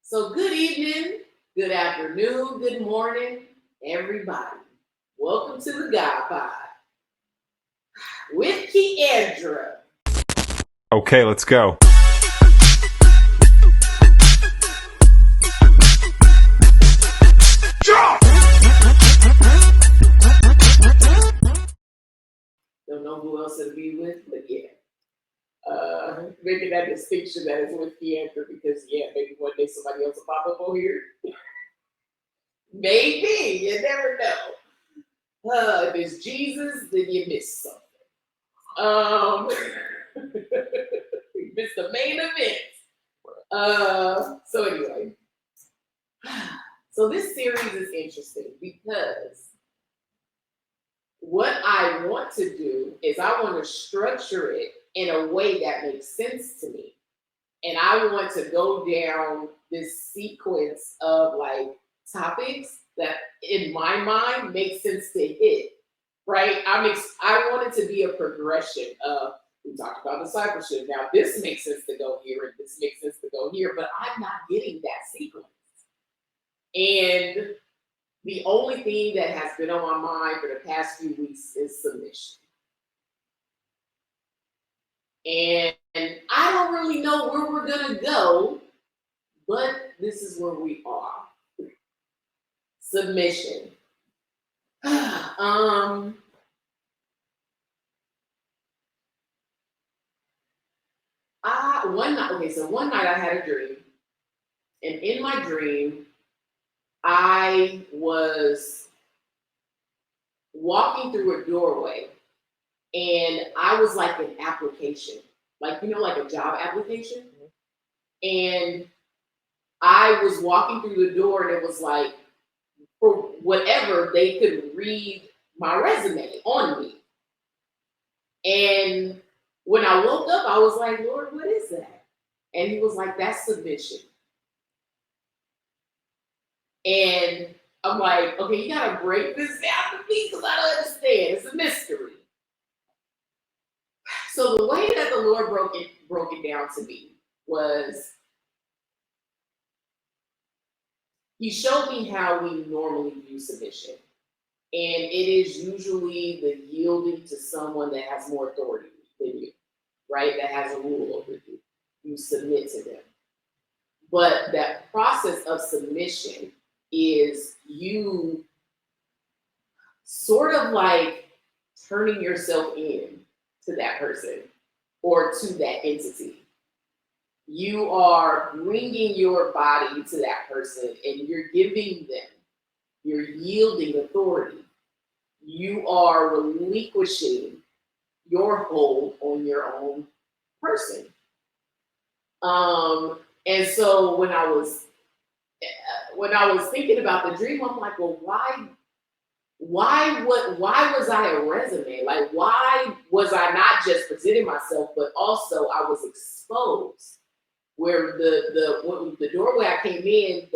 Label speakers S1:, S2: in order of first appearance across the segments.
S1: So good evening, good afternoon, good morning, everybody. Welcome to the God Pod with Keandra.
S2: Okay, let's go.
S1: Don't know who else to be with, but yeah. Making that distinction that it's with Keandra because maybe one day somebody else will pop up over here. Maybe, you never know. If it's Jesus, then you miss something. You missed the main event. So anyway, so this series is interesting because what I want to do is I want to structure it in a way that makes sense to me. And I want to go down this sequence of like topics that in my mind make sense to hit, right? I want it to be a progression of, we talked about discipleship. Now this makes sense to go here and this makes sense to go here, but I'm not getting that sequence. And the only thing that has been on my mind for the past few weeks is submission. And I don't really know where we're going to go, but this is where we are. Submission. One night I had a dream. And in my dream, I was walking through a doorway and I was like an application, like a job application. And I was walking through the door and it was like, for whatever, they could read my resume on me. And when I woke up, I was like, Lord, what is that? And he was like, that's submission. And I'm like, okay, you gotta break this down to me because I don't understand. It's a mystery. So the way that the Lord broke it down to me was he showed me how we normally view submission. And it is usually the yielding to someone that has more authority than you, right? That has a rule over you. You submit to them. But that process of submission is you sort of like turning yourself in to that person or to that entity. You are bringing your body to that person and you're giving them, you're yielding authority. You are relinquishing your hold on your own person. And so when I was thinking about the dream, I'm like, well, why was I a resume? Like, why was I not just presenting myself, but also I was exposed? Where the doorway I came in,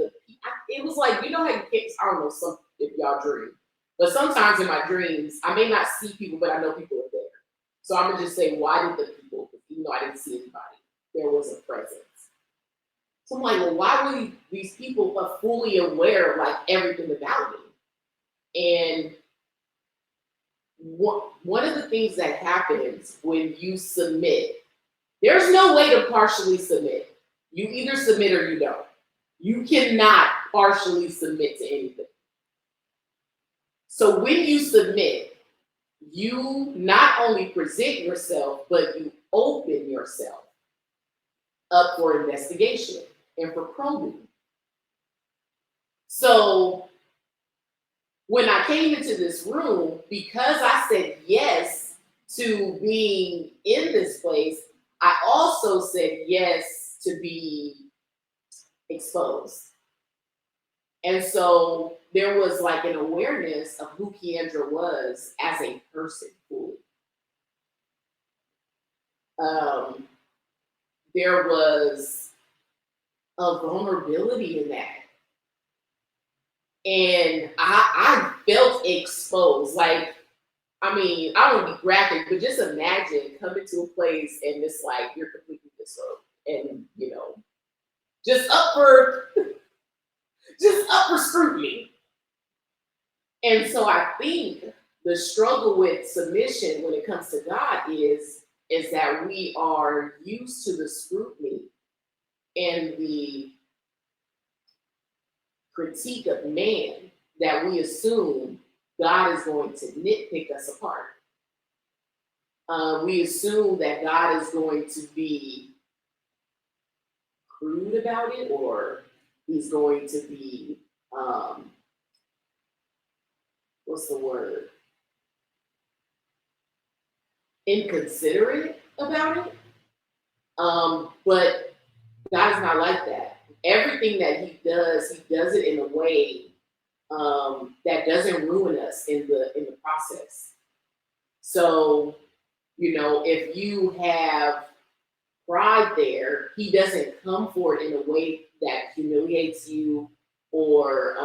S1: it was like, you know how you can't, I don't know if y'all dream, but sometimes in my dreams, I may not see people, but I know people are there. So I'm gonna just say, why did the people, even though I didn't see anybody, there was a presence. So I'm like, well, why were these people fully aware of like everything about me? And one of the things that happens when you submit, there's no way to partially submit. You either submit or you don't. You cannot partially submit to anything. So when you submit, you not only present yourself, but you open yourself up for investigation and for probing. So when I came into this room, because I said yes to being in this place, I also said yes to be exposed. And so there was like an awareness of who Keandra was as a person fully. There was a vulnerability in that. And I felt exposed. Like, I mean, I don't want to be graphic, but just imagine coming to a place and it's like you're completely disrobed and, just up for up for scrutiny. And so I think the struggle with submission when it comes to God is that we are used to the scrutiny and the critique of man that we assume God is going to nitpick us apart. We assume that God is going to be crude about it, or he's going to be, what's the word? Inconsiderate about it. But God is not like that. Everything that he does it in a way that doesn't ruin us in the process. So, if you have pride there, he doesn't come for it in a way that humiliates you or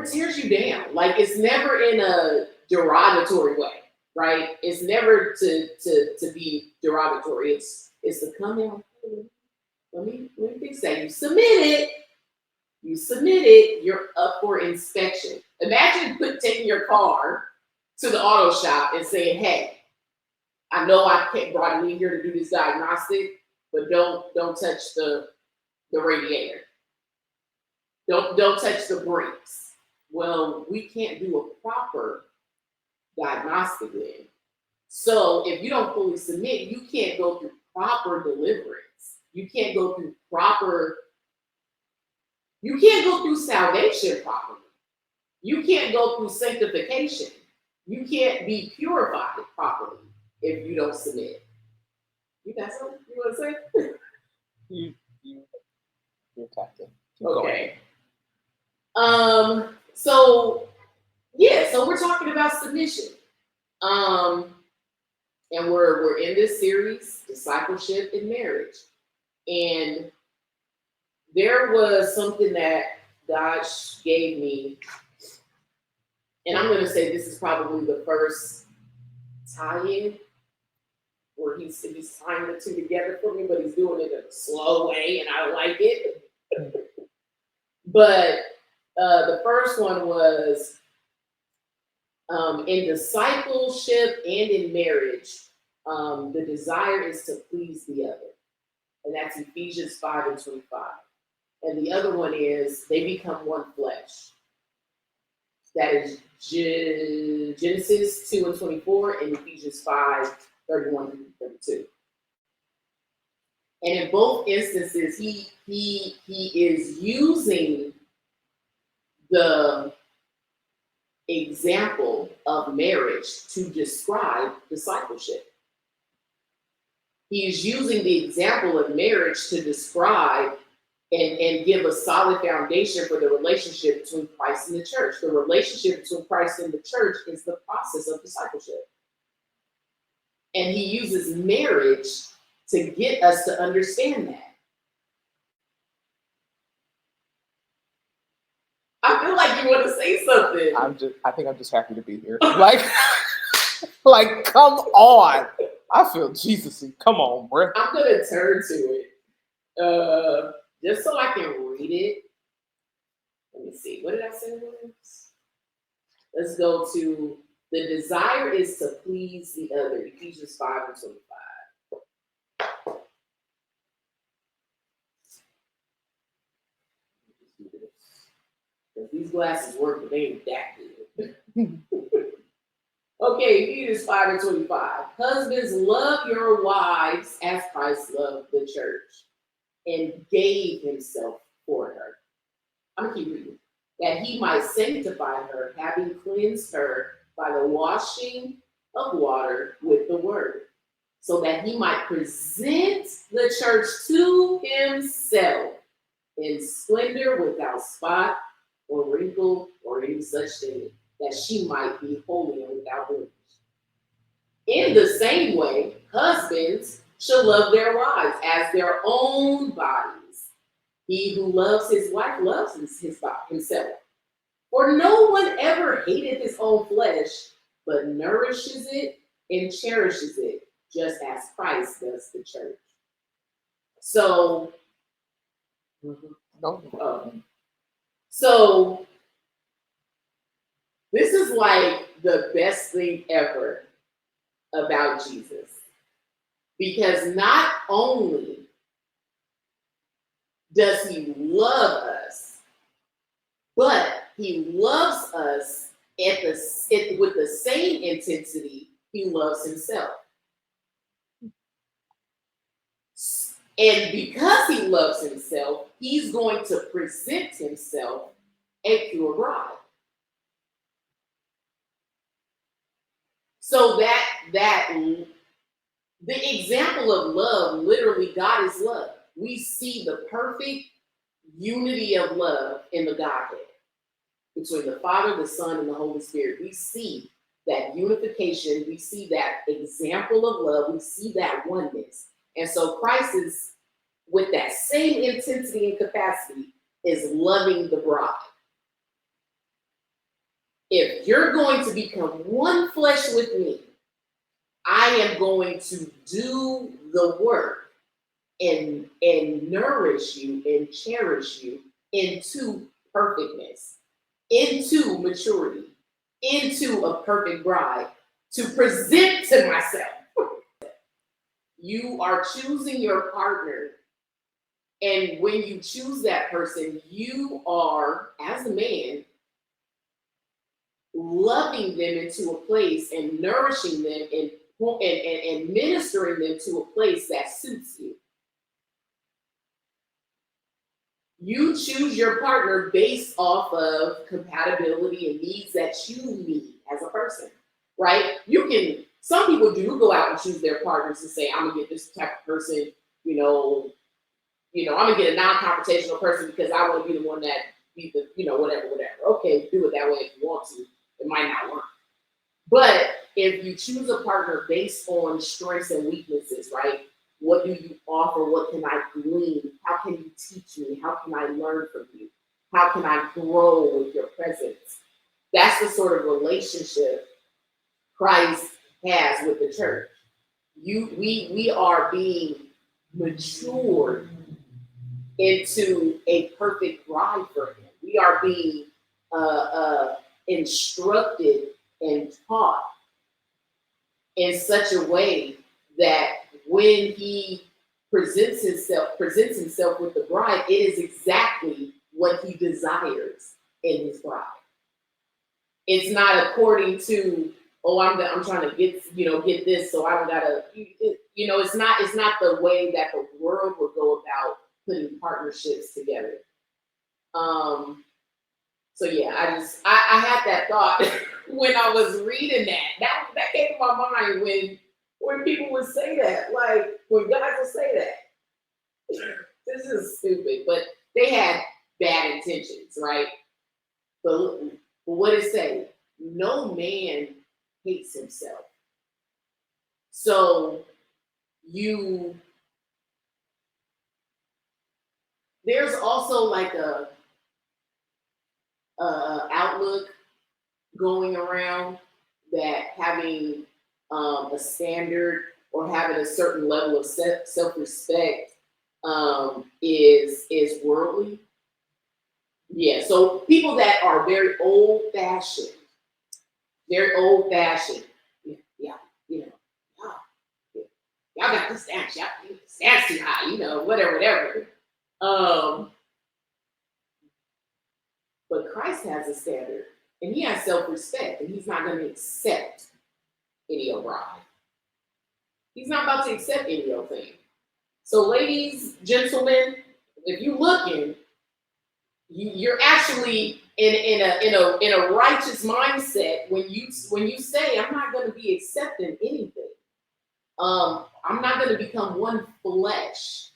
S1: tears you down. Like, it's never in a derogatory way, right? It's never to be derogatory. It's to come in. Let me fix that. You submit it, you're up for inspection. Imagine taking your car to the auto shop and saying, hey, I know I brought it in here to do this diagnostic, but don't touch the radiator. Don't touch the brakes. Well, we can't do a proper diagnostic then. So if you don't fully submit, you can't go through proper deliverance. You can't go through salvation properly. You can't go through sanctification. You can't be purified properly if you don't submit. You got something you want to say?
S3: You're talking.
S1: Okay. So we're talking about submission. And we're in this series, Discipleship in Marriage. And there was something that God gave me, and I'm going to say this is probably the first tie-in where he's tying the two together for me, but he's doing it in a slow way, and I like it. But the first one was in discipleship and in marriage, the desire is to please the other. And that's Ephesians 5:25. And the other one is they become one flesh. That is Genesis 2:24 and Ephesians 5:31-32. And in both instances, he is using the example of marriage to describe discipleship. He is using the example of marriage to describe and give a solid foundation for the relationship between Christ and the church. The relationship between Christ and the church is the process of discipleship. And he uses marriage to get us to understand that. I feel like you want to say something.
S3: I think I'm just happy to be here. Like, come on. I feel Jesus-y. Come on, bro.
S1: I'm going to turn to it. Just so I can read it. Let me see. What did I say? Let's go to the desire is to please the other. Ephesians 5:25. These glasses work, but they ain't that good. Okay, Ephesians 5:25. Husbands, love your wives as Christ loved the church and gave himself for her. I'm going to keep reading. That he might sanctify her, having cleansed her by the washing of water with the word, so that he might present the church to himself in splendor, without spot or wrinkle or any such thing, that she might be holy and without blemish. In the same way, husbands should love their wives as their own bodies. He who loves his wife loves his body, himself. For no one ever hated his own flesh, but nourishes it and cherishes it, just as Christ does the church. So, So this is like the best thing ever about Jesus. Because not only does he love us, but he loves us with the same intensity he loves himself. And because he loves himself, he's going to present himself a pure bride. So the example of love, literally, God is love. We see the perfect unity of love in the Godhead between the Father, the Son, and the Holy Spirit. We see that unification. We see that example of love. We see that oneness. And so Christ is, with that same intensity and capacity, is loving the bride. If you're going to become one flesh with me, I am going to do the work and nourish you and cherish you into perfectness, into maturity, into a perfect bride to present to myself. You are choosing your partner, and when you choose that person, you are, as a man, loving them into a place and nourishing them and ministering them to a place that suits you. You choose your partner based off of compatibility and needs that you need as a person, right? Some people do go out and choose their partners to say, I'm gonna get this type of person, I'm gonna get a non-confrontational person because I want to be the one that be the, whatever. Okay, do it that way if you want to. It might not work. But if you choose a partner based on strengths and weaknesses, right? What do you offer? What can I glean? How can you teach me? How can I learn from you? How can I grow with your presence? That's the sort of relationship Christ has with the church. We are being matured into a perfect bride for him. We are being instructed and taught in such a way that when he presents himself with the bride, it is exactly what he desires in his bride. It's not according to, I'm trying to get this, so I don't gotta, it's not the way that the world would go about putting partnerships together. So yeah, I had that thought when I was reading that. That came to my mind when people would say that, like when guys would say that. This is stupid, but they had bad intentions, right? But what it say? No man hates himself. So there's also like a outlook going around that having a standard or having a certain level of self-respect is worldly. Yeah, so people that are very old-fashioned, yeah, y'all got this stance, y'all stance too high, whatever. But Christ has a standard, and he has self-respect, and he's not going to accept any old bride. He's not about to accept any old thing. So, ladies, gentlemen, if you're looking, you're actually in a righteous mindset when you say, I'm not going to be accepting anything. I'm not going to become one flesh.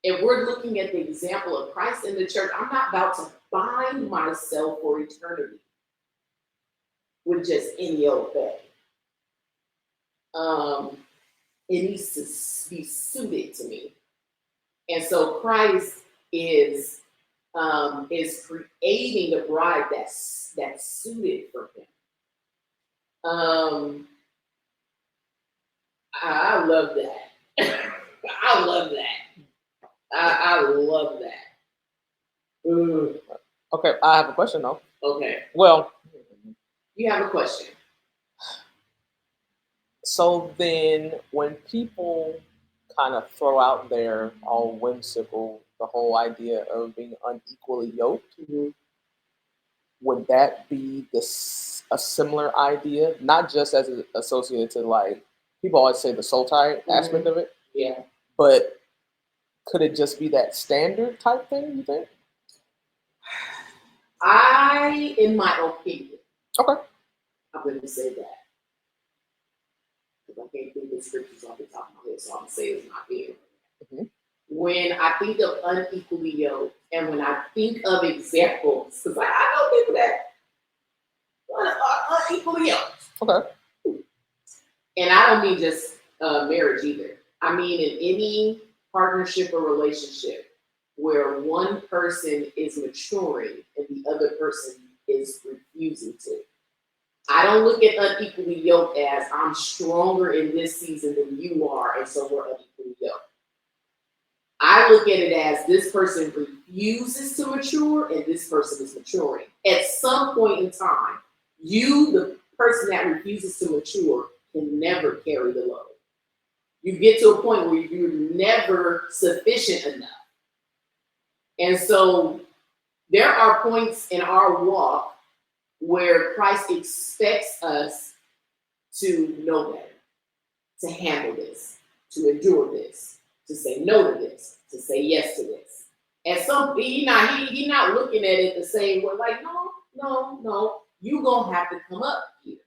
S1: If we're looking at the example of Christ in the church, I'm not about to bind myself for eternity with just any old thing. It needs to be suited to me. And so Christ is creating a bride that's suited for him. I love that. I love that. I love that.
S3: Okay, I have a question though.
S1: Okay,
S3: Well,
S1: you have a question.
S3: so then when people kind of throw out there all whimsical the whole idea of being unequally yoked, would that be a similar idea, not just as associated to like people always say the soul tie aspect of it,
S1: Yeah.
S3: but could it just be that standard type thing, you think?
S1: In my opinion,
S3: Okay.
S1: I'm going to say that. Because I can't think of scriptures off the top of my head, so I'm going to say it's not here.
S3: Mhm.
S1: When I think of unequally yoked, and when I think of examples, because I know people that are unequally yoked.
S3: Okay.
S1: And I don't mean just marriage either. I mean in any partnership or relationship where one person is maturing and the other person is refusing to. I don't look at unequally yoked as I'm stronger in this season than you are, and so we're unequally yoked. I look at it as this person refuses to mature and this person is maturing. At some point in time, you, the person that refuses to mature, can never carry the load. You get to a point where you're never sufficient enough. And so there are points in our walk where Christ expects us to know better, to handle this, to endure this, to say no to this, to say yes to this. And some he not looking at it the same way, like, no, you gonna have to come up here.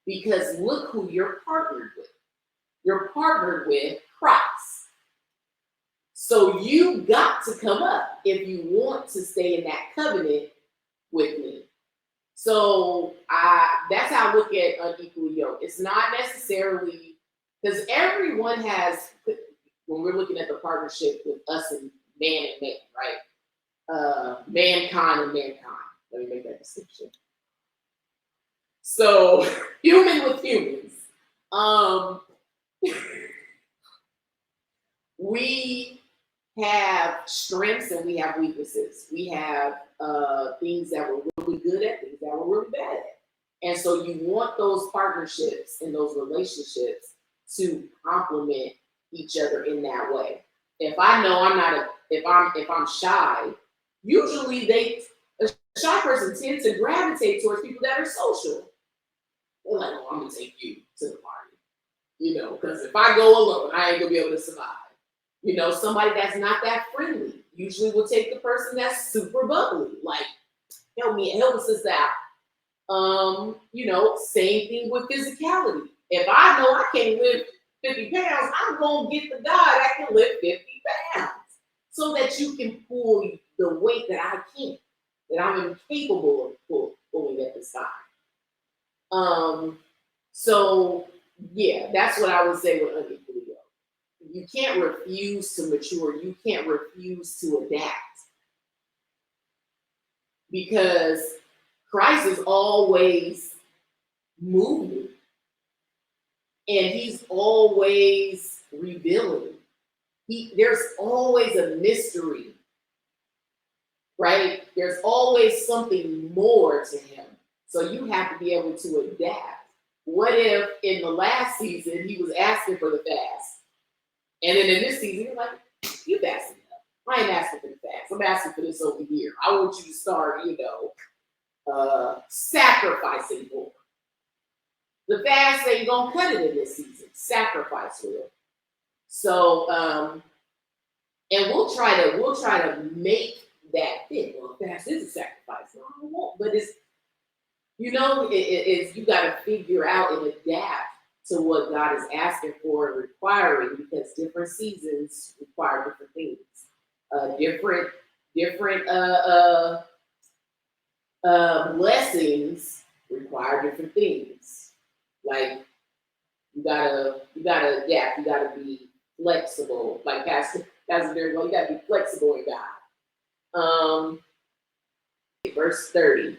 S1: Because look who you're partnered with. You're partnered with Christ. So you got to come up if you want to stay in that covenant with me. So that's how I look at unequally yoked. It's not necessarily because everyone has, when we're looking at the partnership with us and man, right? Mankind and mankind. Let me make that distinction. So human with humans. We have strengths and we have weaknesses. We have things that we're really good at, things that we're really bad at. And so you want those partnerships and those relationships to complement each other in that way. If I know if I'm shy, usually a shy person tends to gravitate towards people that are social. They're like, oh, I'm gonna take you to the party. Because if I go alone, I ain't gonna be able to survive. Somebody that's not that friendly usually will take the person that's super bubbly, like, help us out. Same thing with physicality. If I know I can't lift 50 pounds, I'm gonna get the guy that can lift 50 pounds so that you can pull the weight that I can't, that I'm incapable of pulling at this time. So yeah, that's what I would say with unequally yoked. You can't refuse to mature. You can't refuse to adapt. Because Christ is always moving. And he's always revealing. There's always a mystery, right? There's always something more to him. So you have to be able to adapt. What if in the last season he was asking for the fast? And then in this season, you're like, you fasting up. I ain't asking for the fast. I'm asking for this over here. I want you to start, sacrificing more. The fast ain't gonna cut it in this season. Sacrifice will. So, and we'll try to make that fit. Well, fast is a sacrifice. No, I won't. But it's, it's you got to figure out and adapt to what God is asking for and requiring, because different seasons require different things. Different blessings require different things. Like you gotta adapt. You gotta be flexible. Like Pastor Derek, you gotta be flexible in God. Verse 30.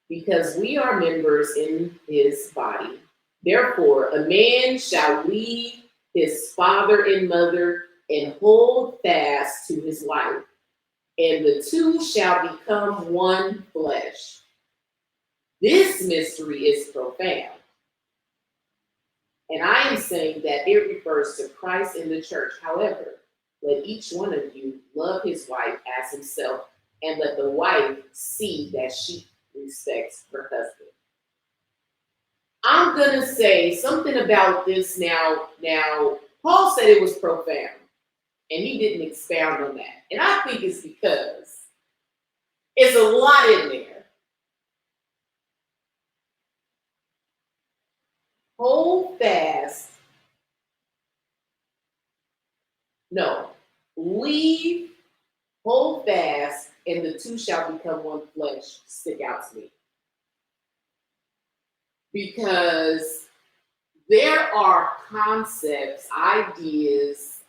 S1: Because we are members in his body. Therefore, a man shall leave his father and mother and hold fast to his wife, and the two shall become one flesh. This mystery is profound. And I am saying that it refers to Christ and the church. However, let each one of you love his wife as himself, and let the wife see that she respects her husband. I'm going to say something about this now. Now, Paul said it was profound, and he didn't expound on that. And I think it's because it's a lot in there. Hold fast. No. Leave, hold fast, and the two shall become one flesh. Stick out to me. Because there are concepts, ideas,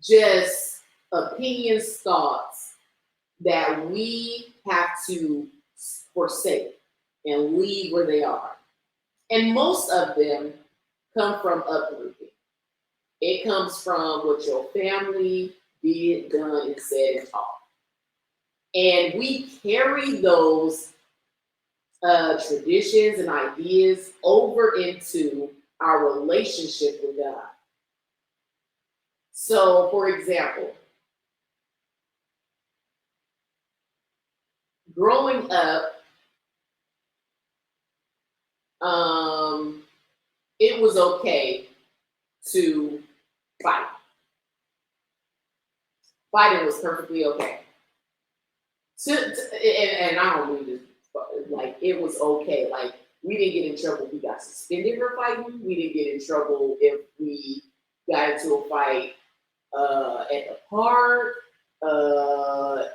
S1: just opinions, thoughts that we have to forsake and leave where they are. And most of them come from uprooting. It comes from what your family did, done, and said, and taught. And we carry those traditions and ideas over into our relationship with God. So, for example, growing up, it was okay to fight. Fighting was perfectly okay. And I don't mean to, like, it was okay. Like, we didn't get in trouble if we got suspended for fighting. We didn't get in trouble if we got into a fight at the park.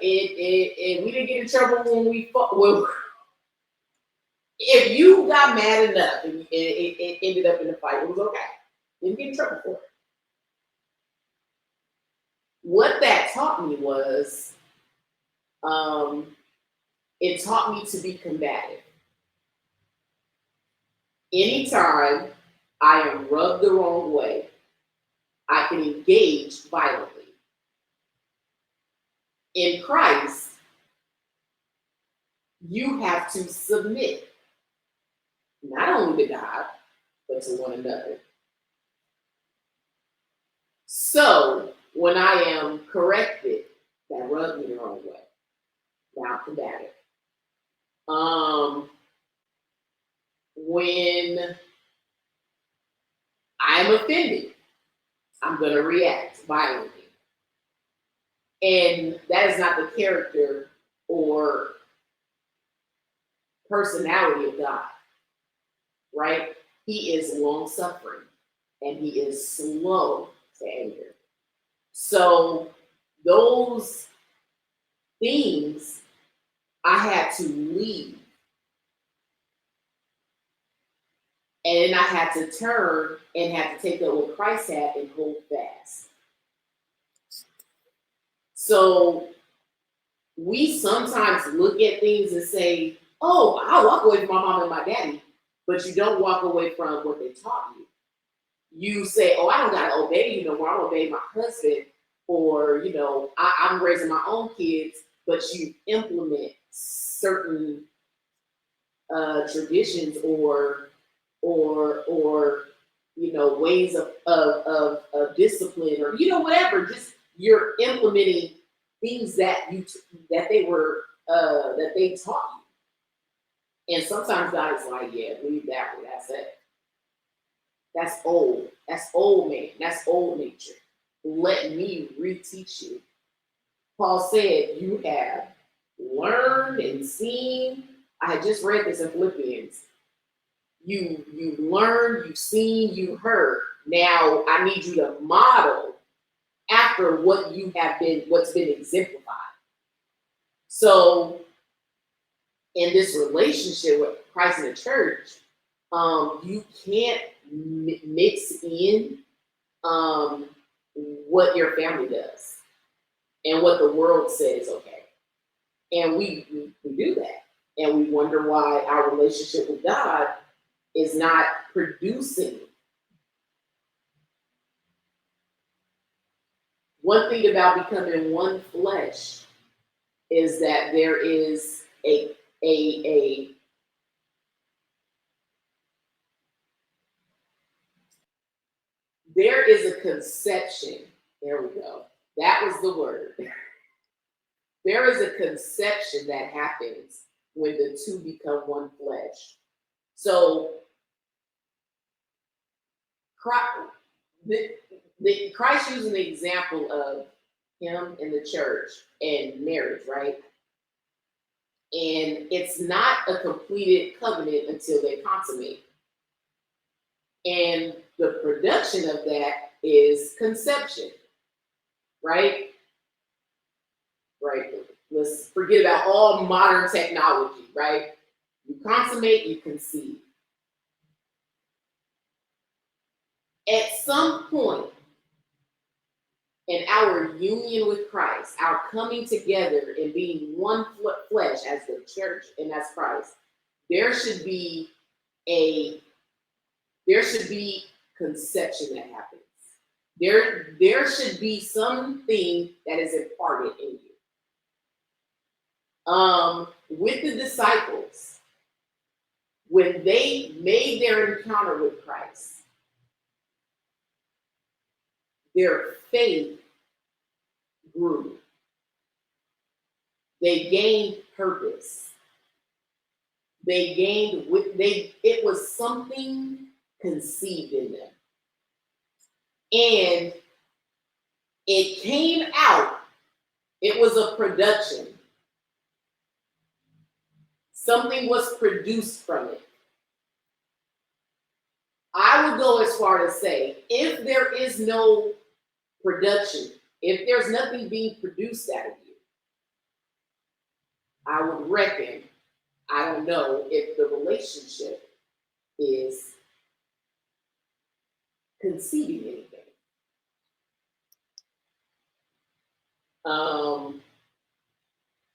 S1: We didn't get in trouble when we fought. Well, if you got mad enough and it ended up in a fight, it was okay. Didn't get in trouble for it. What that taught me was, it taught me to be combative. Anytime I am rubbed the wrong way, I can engage violently. In Christ, you have to submit, not only to God, but to one another. So, when I am corrected, that rubbed me the wrong way. Now I'm combative. When I'm offended, I'm going to react violently. And that is not the character or personality of God, right? He is long-suffering and he is slow to anger. So those things I had to leave. And then I had to turn and had to take up what Christ had and hold fast. So we sometimes look at things and say, oh, I'll walk away from my mom and my daddy, but you don't walk away from what they taught you. You say, oh, I don't got to obey you no more. I'll obey my husband. Or, I'm raising my own kids, but you implement certain traditions or ways of discipline or whatever. Just you're implementing things that they taught you. And sometimes God is like, yeah, leave that one. That's it. That's old. That's old man. That's old nature. Let me reteach you. Paul said, you have learned and seen. I had just read this in Philippians. You learned, you've seen, you heard. Now I need you to model after what's been exemplified. So in this relationship with Christ and the church, you can't mix in what your family does and what the world says is okay. And we do that. And we wonder why our relationship with God is not producing One thing about becoming one flesh is that there is a there is a conception. There we go. That was the word. There is a conception that happens when the two become one flesh. So Christ used an example of him in the church and marriage, right? And it's not a completed covenant until they consummate. And the production of that is conception, right? Right. Let's forget about all modern technology, right? You consummate, you conceive. At some point in our union with Christ, our coming together and being one flesh as the church and as Christ, there should be conception that happens. There should be something that is imparted in you. With the disciples, when they made their encounter with Christ, their faith grew. They gained purpose. It was something conceived in them. And it came out. It was a production. Something was produced from it. I would go as far to say, if there is no production, if there's nothing being produced out of you, I would reckon, I don't know if the relationship is conceiving anything.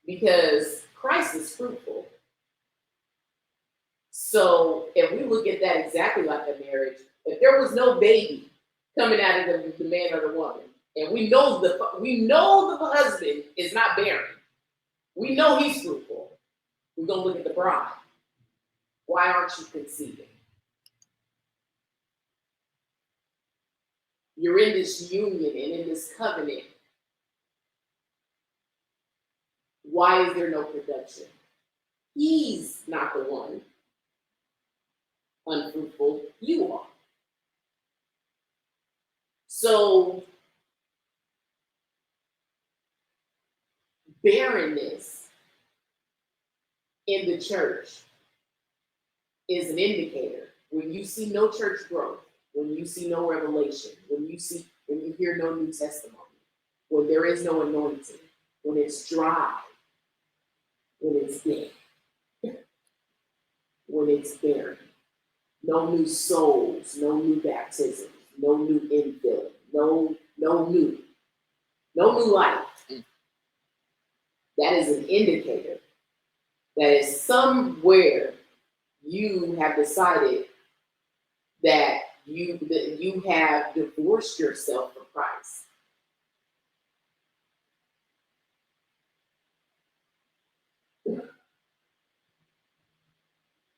S1: Because Christ is fruitful. So if we look at that exactly like a marriage, if there was no baby coming out of the man or the woman, and we know the husband is not barren, we know he's fruitful, we're going to look at the bride. Why aren't you conceiving? You're in this union and in this covenant. Why is there no production? He's not the one unfruitful, you are. So barrenness in the church is an indicator. When you see no church growth, when you see no revelation, when you hear no new testimony, when there is no anointing, when it's dry, when it's dead, when it's barren, no new souls, no new baptisms, no new infilling, no new life. That is an indicator that is somewhere you have decided that you have divorced yourself from Christ.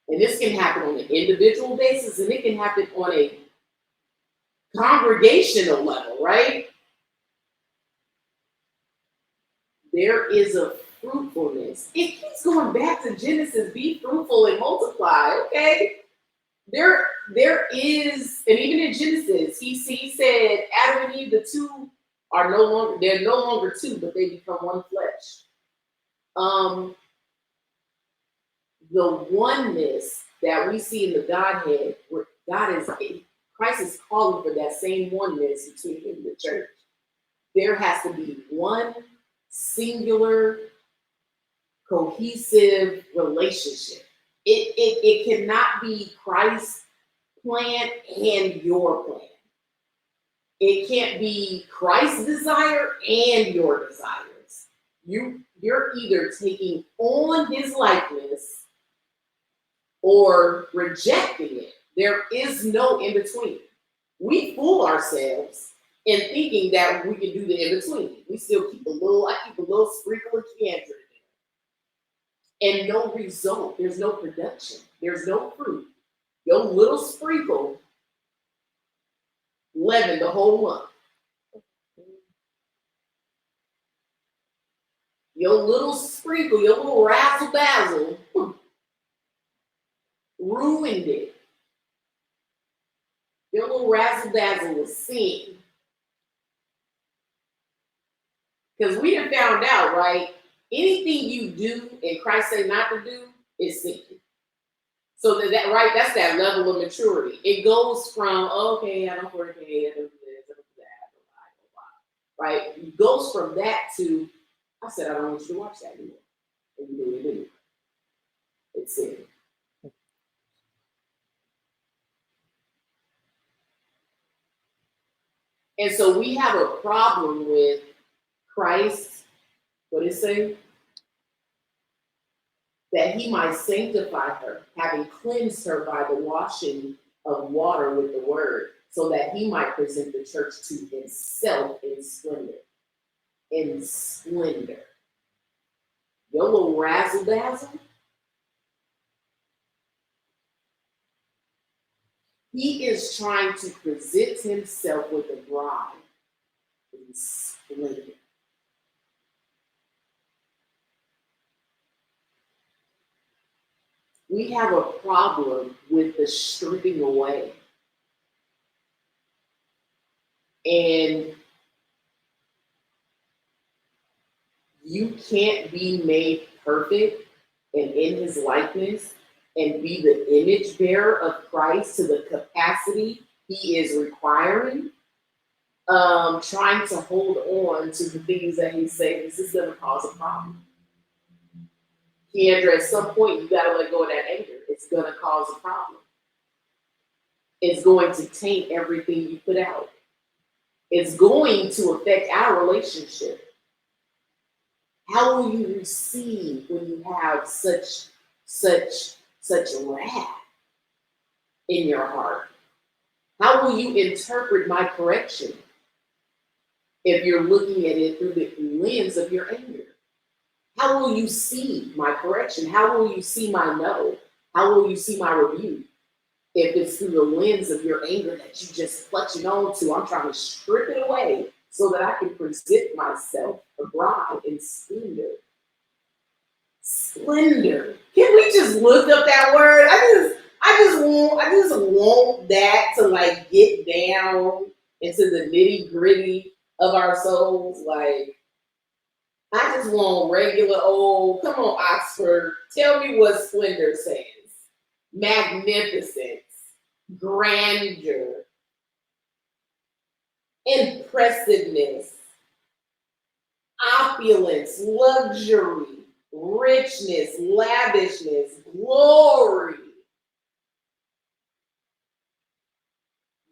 S1: And this can happen on an individual basis, and it can happen on a congregational level, right? There is a fruitfulness. It keeps going back to Genesis, be fruitful and multiply, okay? There is, and even in Genesis, he said, Adam and Eve, the two are they're no longer two, but they become one flesh. The oneness that we see in the Godhead, where Christ is calling for that same oneness between him and the church. There has to be one singular, cohesive relationship. It cannot be Christ's plan and your plan. It can't be Christ's desire and your desires. You're either taking on his likeness or rejecting it. There is no in between. We fool ourselves and thinking that we can do the in-between. We still keep I keep a little sprinkle of candor in there. And no result. There's no production. There's no fruit. Your little sprinkle leaven the whole month. Your little sprinkle, your little razzle dazzle ruined it. Your little razzle dazzle was sin. Because we have found out, right? Anything you do and Christ say not to do is sin. So that right, that's that level of maturity. It goes from, okay, I don't fornicate, I don't do this, I don't do that, I don't lie, right? It goes from that to, I said I don't want you to watch that anymore. And you do it anyway. It's sin. And so we have a problem with Christ, what it say? That he might sanctify her, having cleansed her by the washing of water with the word, so that he might present the church to himself in splendor. In splendor. Your little razzle dazzle. He is trying to present himself with a bride in splendor. We have a problem with the stripping away. And you can't be made perfect and in his likeness and be the image bearer of Christ to the capacity he is requiring, trying to hold on to the things that he's saying. This is going to cause a problem. Keandra, at some point, you got to let go of that anger. It's going to cause a problem. It's going to taint everything you put out. It's going to affect our relationship. How will you receive when you have such wrath in your heart? How will you interpret my correction if you're looking at it through the lens of your anger? How will you see my correction? How will you see my no? How will you see my rebuke? If it's through the lens of your anger that you just clutching on to, I'm trying to strip it away so that I can present myself a bride in splendor. Splendor. Can we just look up that word? I just want that to like get down into the nitty gritty of our souls. Like, I just want regular old, come on, Oxford, tell me what splendor says. Magnificence, grandeur, impressiveness, opulence, luxury, richness, lavishness, glory,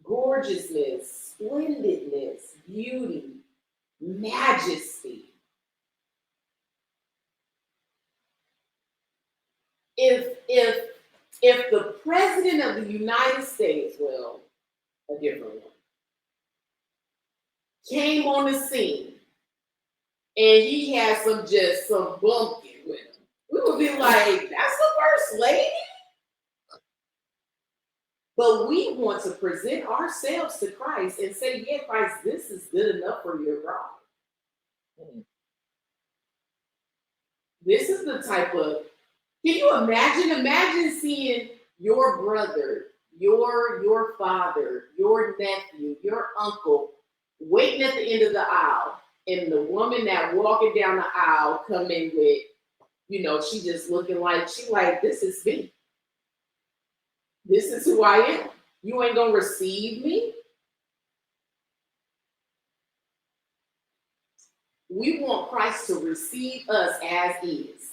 S1: gorgeousness, splendidness, beauty, majesty. If the president of the United States, well, a different one, came on the scene and he had some bumpkin with him, we would be like, that's the first lady? But we want to present ourselves to Christ and say, yeah, Christ, this is good enough for your bride. This is the type of, can you imagine seeing your brother, your father, your nephew, your uncle waiting at the end of the aisle, and the woman that walking down the aisle coming with, she just looking like, this is me. This is who I am. You ain't gonna receive me. We want Christ to receive us as is.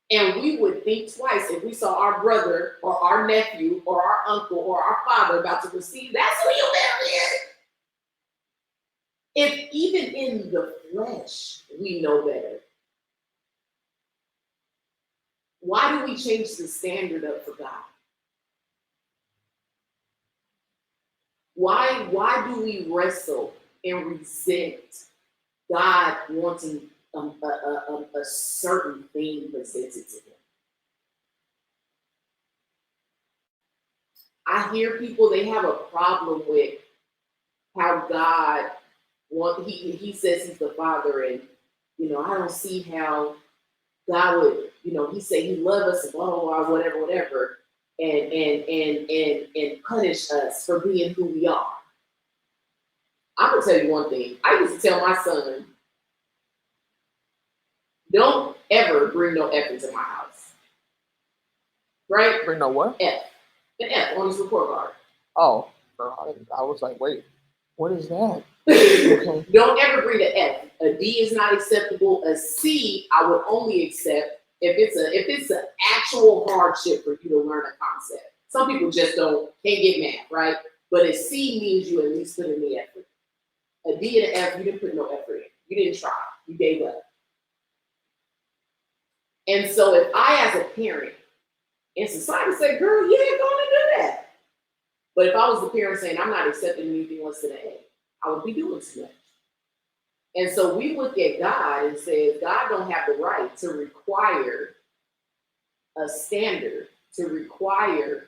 S1: And we would think twice if we saw our brother or our nephew or our uncle or our father about to receive. That's who you marry. If even in the flesh we know better, why do we change the standard up for God? Why do we wrestle and resent God wanting a certain thing presented to him? I hear people, they have a problem with how God he says he's the Father, and I don't see how God would, he say he loves us and blah blah blah, whatever, and punish us for being who we are. I'm gonna tell you one thing. I used to tell my son, don't ever bring no F into my house. Right?
S3: Bring no what?
S1: F. An F on his report card.
S3: Oh, I was like, wait, what is that?
S1: Don't ever bring an F. A D is not acceptable. A C, I would only accept if it's an actual hardship for you to learn a concept. Some people just can't get math, right? But a C means you at least put in the effort. A D and an F, you didn't put no effort in. You didn't try. You gave up. And so if I, as a parent, in society say, girl, you ain't gonna do that. But if I was the parent saying, I'm not accepting anything less than an A, I would be doing too much. And so we look at God and say, God don't have the right to require a standard, to require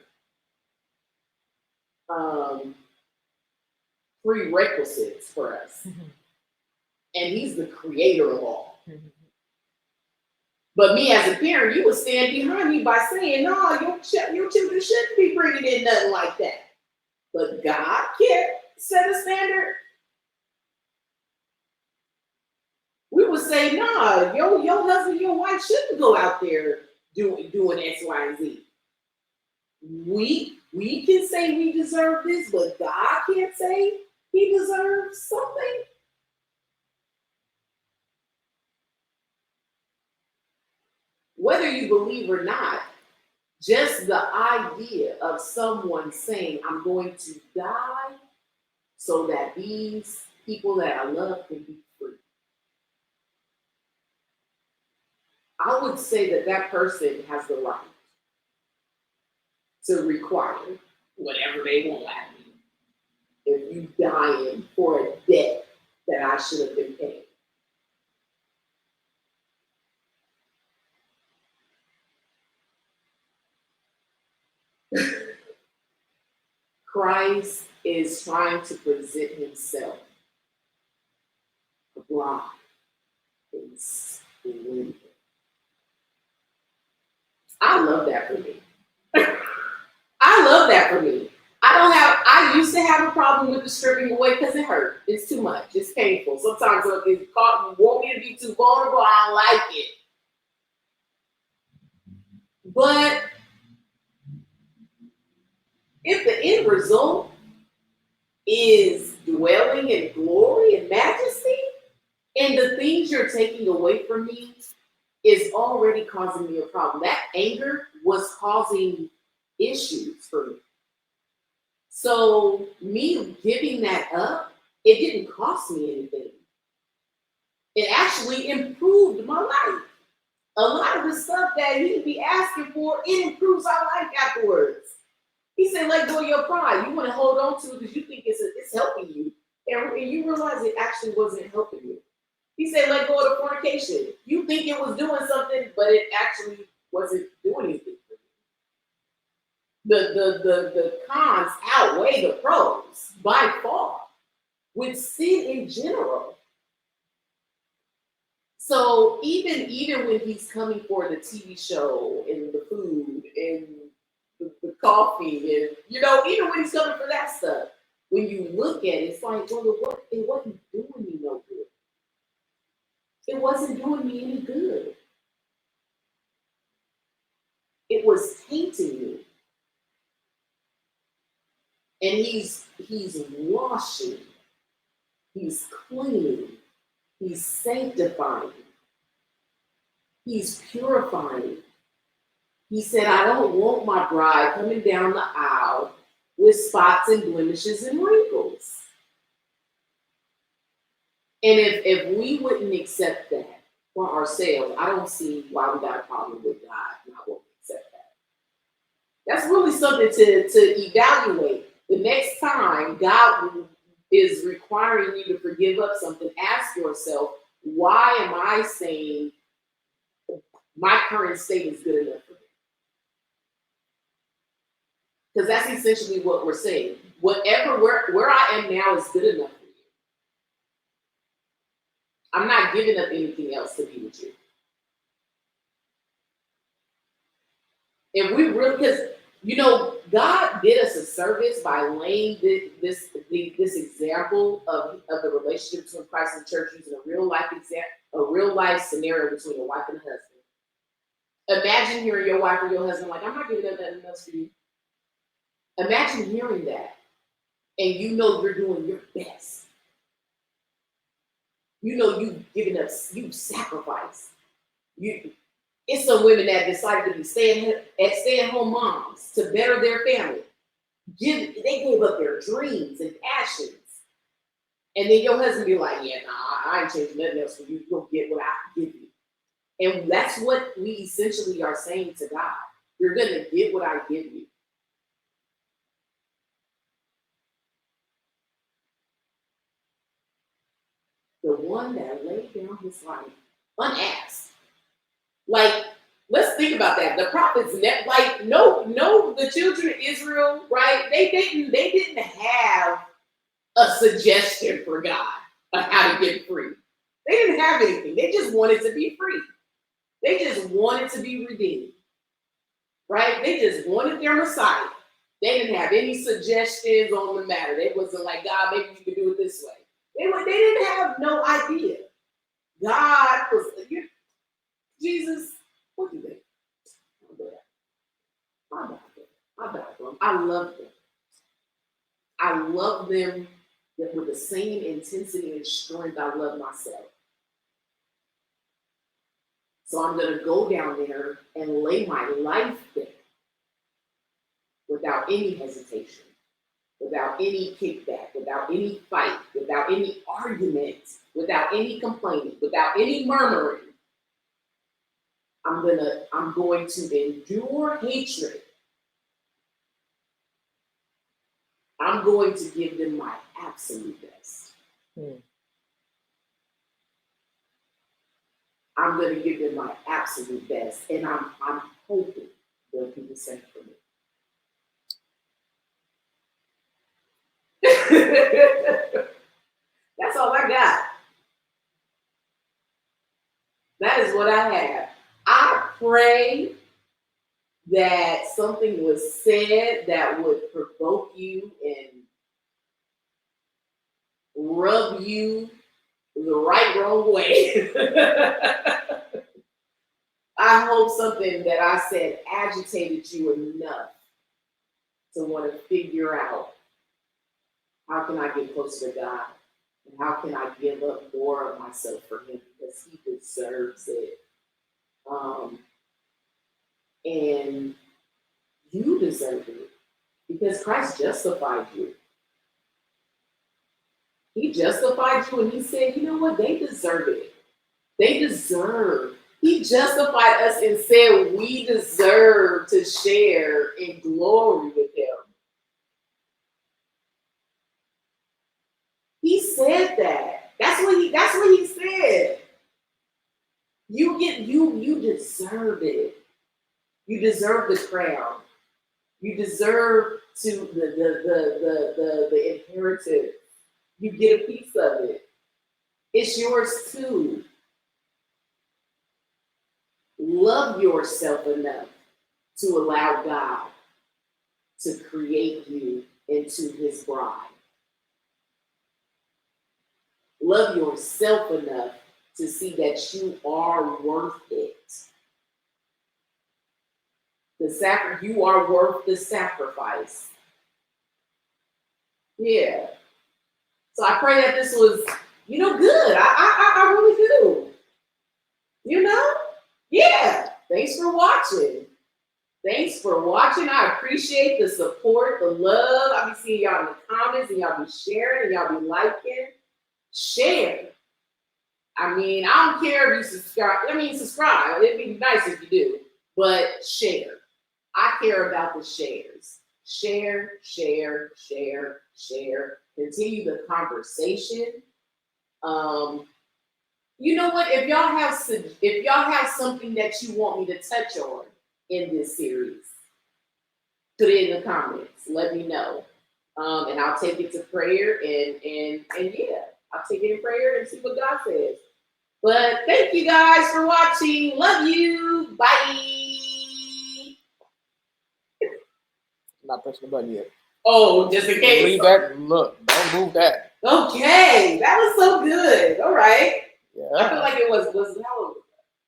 S1: prerequisites for us. Mm-hmm. And he's the creator of all. Mm-hmm. But me as a parent, you would stand behind me by saying, no, your children shouldn't be bringing in nothing like that. But God can't set a standard. We would say, nah, your husband, your wife shouldn't go out there doing X, Y, and Z. We can say we deserve this, but God can't say he deserves something. Whether you believe or not, just the idea of someone saying, I'm going to die so that these people that I love can be free. I would say that person has the right to require whatever they want out of me if you dying for a debt that I should have been paying. Christ is trying to present himself abroad in splendor. I love that for me. I love that for me. I used to have a problem with the stripping away because it hurt. It's too much. It's painful. Sometimes if you want me to be too vulnerable, I don't like it. But if the end result is dwelling in glory and majesty, and the things you're taking away from me is already causing me a problem. That anger was causing issues for me. So me giving that up, it didn't cost me anything. It actually improved my life. A lot of the stuff that he'd be asking for, it improves our life afterwards. He said, let go of your pride. You want to hold on to it because you think it's helping you. And you realize it actually wasn't helping you. He said, let go of the fornication. You think it was doing something, but it actually wasn't doing anything for you. The cons outweigh the pros by far with sin in general. So even when he's coming for the TV show and the food and the coffee and even when he's coming for that stuff, when you look at it, it's like, well, it wasn't doing me no good. It wasn't doing me any good. It was tainting me. And he's washing, he's cleaning, he's sanctifying, he's purifying. He said, I don't want my bride coming down the aisle with spots and blemishes and wrinkles. And if we wouldn't accept that for ourselves, I don't see why we got a problem with God not wanting to accept that. That's really something to evaluate. The next time God is requiring you to forgive up something, ask yourself, why am I saying my current state is good enough for me? Because that's essentially what we're saying. Whatever where I am now is good enough for you. I'm not giving up anything else to be with you. And we really, because God did us a service by laying this example of the relationship between Christ and the church using a real life scenario between a wife and a husband. Imagine hearing your wife or your husband like, I'm not giving up nothing else for you. Imagine hearing that, and you're doing your best. You've given up, you've sacrificed. It's some women that decided to be stay-at-home moms to better their family. They gave up their dreams and passions. And then your husband be like, yeah, nah, I ain't changing nothing else for you. You're going to get what I give you. And that's what we essentially are saying to God. You're going to get what I give you. The one that laid down his life unasked. Like, let's think about that. The prophets, the children of Israel, right? They didn't have a suggestion for God of how to get free. They didn't have anything. They just wanted to be free. They just wanted to be redeemed, right? They just wanted their Messiah. They didn't have any suggestions on the matter. They wasn't like, God, maybe you could do it this way. They didn't have no idea. God was, Jesus, what do you think? I died for them. I love them. I love them with the same intensity and strength I love myself. So I'm going to go down there and lay my life there without any hesitation, without any kickback, without any fight, without any argument, without any complaining, without any murmuring. I'm going to endure hatred. I'm going to give them my absolute best. I'm going to give them my absolute best. And I'm hoping they'll do the same for me. That's all I got. That is what I have. I pray that something was said that would provoke you and rub you the wrong way. I hope something that I said agitated you enough to want to figure out, how can I get closer to God? And how can I give up more of myself for him? Because he deserves it. And you deserve it. Because Christ justified you. He justified you and he said, you know what? They deserve it. They deserve. He justified us and said we deserve to share in glory with him. He said that. That's what he said. You deserve it. You deserve the crown. You deserve the inheritance. You get a piece of it. It's yours too. Love yourself enough to allow God to create you into his bride. Love yourself enough to see that you are worth it. You are worth the sacrifice. Yeah. So I pray that this was, good. I really do. Yeah. Thanks for watching. I appreciate the support, the love. I be seeing y'all in the comments and y'all be sharing and y'all be liking. Share. I don't care if you subscribe. Subscribe. It'd be nice if you do. But share. I care about the shares. share. Continue the conversation. You know what? If y'all have something that you want me to touch on in this series, put it in the comments. Let me know, and I'll take it to prayer. And yeah, I'll take it in prayer and see what God says. But thank you guys for watching. Love you. Bye.
S3: Not pressing the button yet.
S1: Oh, just in case.
S3: Leave that. Look, don't move that.
S1: Okay, that was so good. All right.
S3: Yeah.
S1: I feel like it was how long?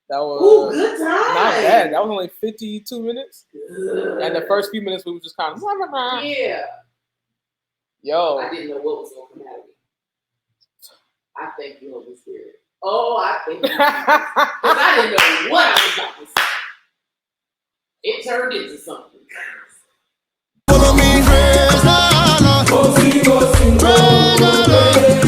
S3: That was.
S1: Ooh, good time.
S3: Not bad. That was only 52 minutes.
S1: Good.
S3: And the first few minutes we were just kind of.
S1: Yeah.
S3: Yo.
S1: I didn't know what was going to come out of me. I thank you, Holy Spirit. Oh, I thank you. Because I didn't know what I was about to say. It turned into something.
S4: Follow me, praise the Lord.